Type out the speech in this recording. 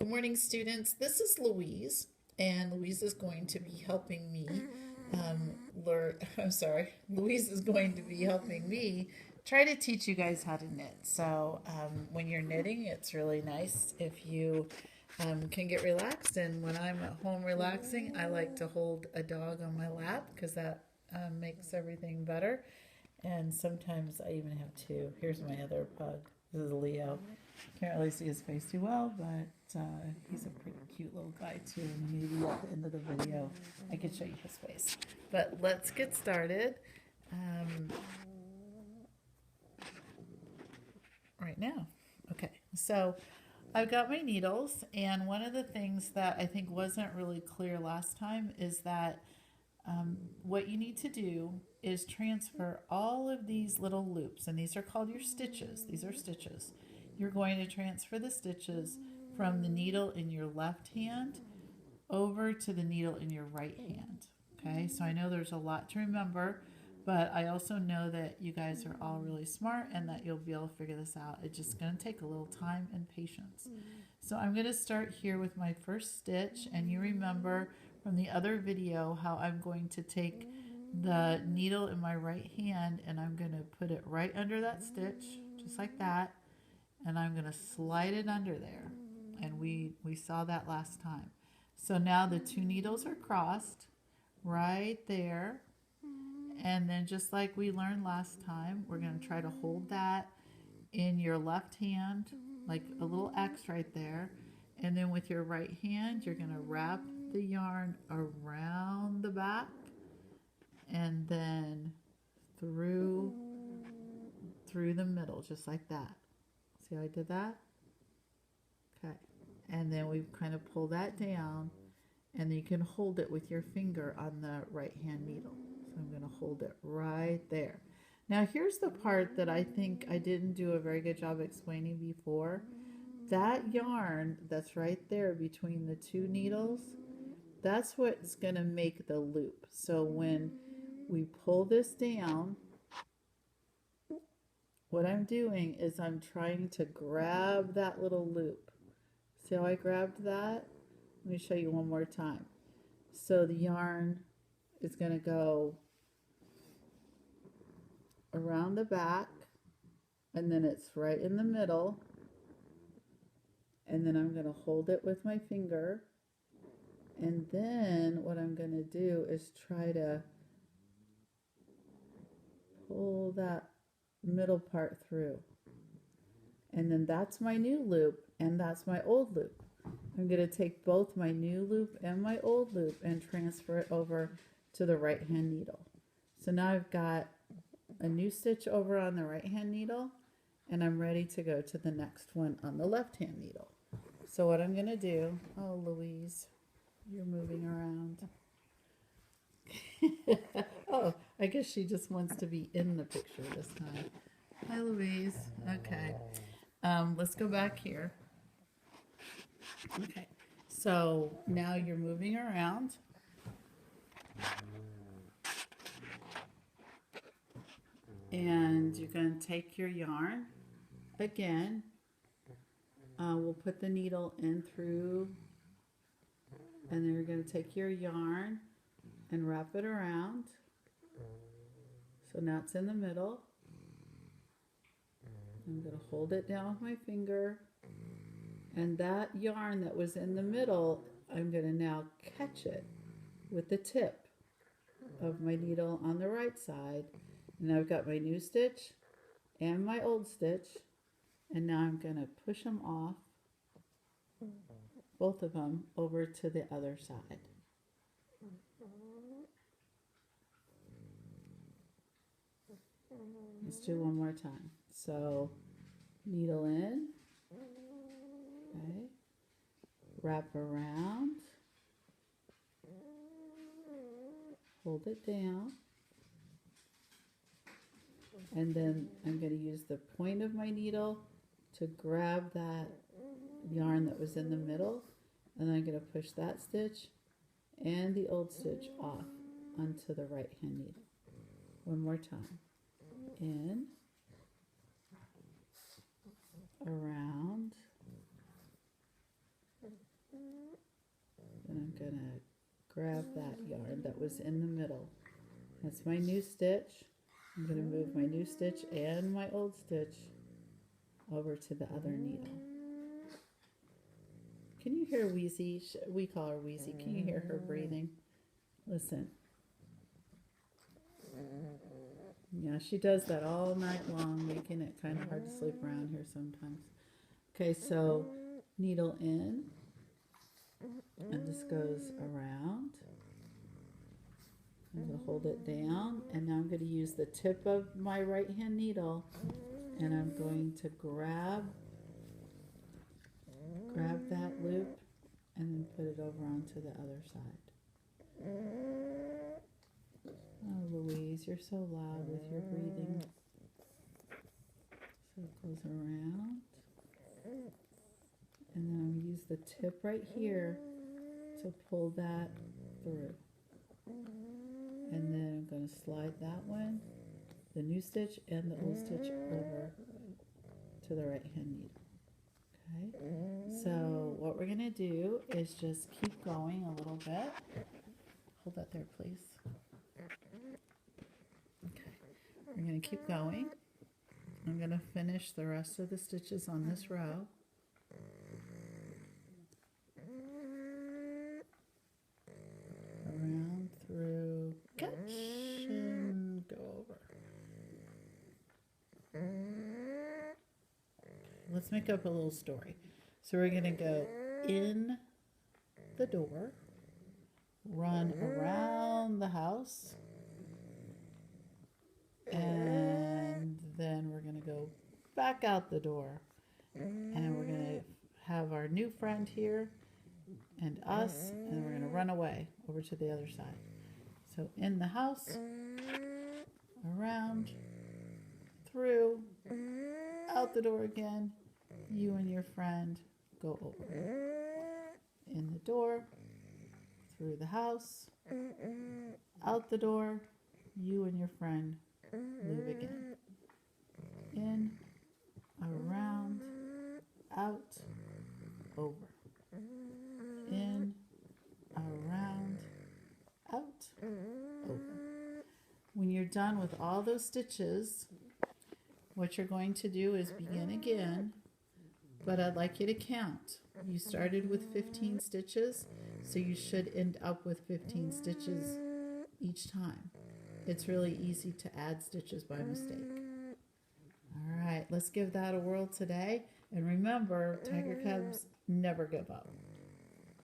Good morning, students. This is Louise, and Louise is going to be helping me learn. I'm sorry, Louise is going to be helping me try to teach you guys how to knit. So, when you're knitting, it's really nice if you can get relaxed. And when I'm at home relaxing, I like to hold a dog on my lap because that makes everything better. And sometimes I even have two. Here's my other pug. This is Leo. Can't really see his face too well, but he's a pretty cute little guy too. And maybe at the end of the video, I can show you his face. But let's get started right now. Okay, so I've got my needles, and one of the things that I think wasn't really clear last time is that what you need to do is transfer all of these little loops, and these are called your stitches. These are stitches. You're going to transfer the stitches from the needle in your left hand over to the needle in your right hand. Okay, so I know there's a lot to remember, but I also know that you guys are all really smart and that you'll be able to figure this out. It's just going to take a little time and patience. So I'm going to start here with my first stitch, and you remember from the other video how I'm going to take the needle in my right hand and I'm going to put it right under that stitch, just like that, and I'm going to slide it under there. And we saw that last time. So now the two needles are crossed right there. And then just like we learned last time, we're going to try to hold that in your left hand, like a little X right there. And then with your right hand, you're going to wrap the yarn around the back and then through the middle, just like that. See how I did that? Okay. And then we kind of pull that down, and then you can hold it with your finger on the right hand needle. So I'm going to hold it right there. Now here's the part that I think I didn't do a very good job explaining before. That yarn that's right there between the two needles, that's what's going to make the loop. So when we pull this down, what I'm doing is I'm trying to grab that little loop. See how I grabbed that? Let me show you one more time. So the yarn is going to go around the back, and then it's right in the middle, and then I'm going to hold it with my finger, and then what I'm going to do is try to pull that middle part through, and then that's my new loop and that's my old loop. I'm going to take both my new loop and my old loop and transfer it over to the right hand needle. So now I've got a new stitch over on the right hand needle, and I'm ready to go to the next one on the left hand needle. So what I'm going to do, oh Louise, you're moving around. Oh, I guess she just wants to be in the picture this time. Hi Louise. Okay. Let's go back here. Okay. So now you're moving around. And you're going to take your yarn again. We'll put the needle in through, and then you're going to take your yarn and wrap it around. So now it's in the middle. I'm going to hold it down with my finger, and that yarn that was in the middle, I'm going to now catch it with the tip of my needle on the right side. And I've got my new stitch and my old stitch, and now I'm going to push them off, both of them, over to the other side. Let's do one more time. So needle in, okay, wrap around, hold it down, and then I'm going to use the point of my needle to grab that yarn that was in the middle, and then I'm going to push that stitch and the old stitch off onto the right hand needle. One more time. In, around, Then I'm gonna grab that yarn that was in the middle. That's my new stitch. I'm gonna move my new stitch and my old stitch over to the other needle. Can you hear Wheezy? We call her Wheezy. Can you hear her breathing? Listen. Yeah, she does that all night long, making it kind of hard to sleep around here sometimes. Okay, so needle in, and this goes around. I'm going to hold it down, and now I'm going to use the tip of my right hand needle, and I'm going to grab that loop and then put it over onto the other side. Oh, Louise, you're so loud with your breathing. So it goes around. And then I'm going to use the tip right here to pull that through. And then I'm going to slide that one, the new stitch and the old stitch, over to the right hand needle. Okay, so what we're going to do is just keep going a little bit. Hold that there, please. Okay, we're going to keep going. I'm going to finish the rest of the stitches on this row. Around, through, catch, and go over. Let's make up a little story. So we're going to go in the door, run around the house, and then we're going to go back out the door, and we're going to have our new friend here and us, and we're going to run away over to the other side. So in the house, around, through, out the door again, you and your friend go over. In the door, through the house, out the door, you and your friend move again. In, around, out, over. In, around, out, over. When you're done with all those stitches, what you're going to do is begin again, but I'd like you to count. You started with 15 stitches, so you should end up with 15 stitches each time. It's really easy to add stitches by mistake. All right, let's give that a whirl today. And remember, tiger cubs never give up.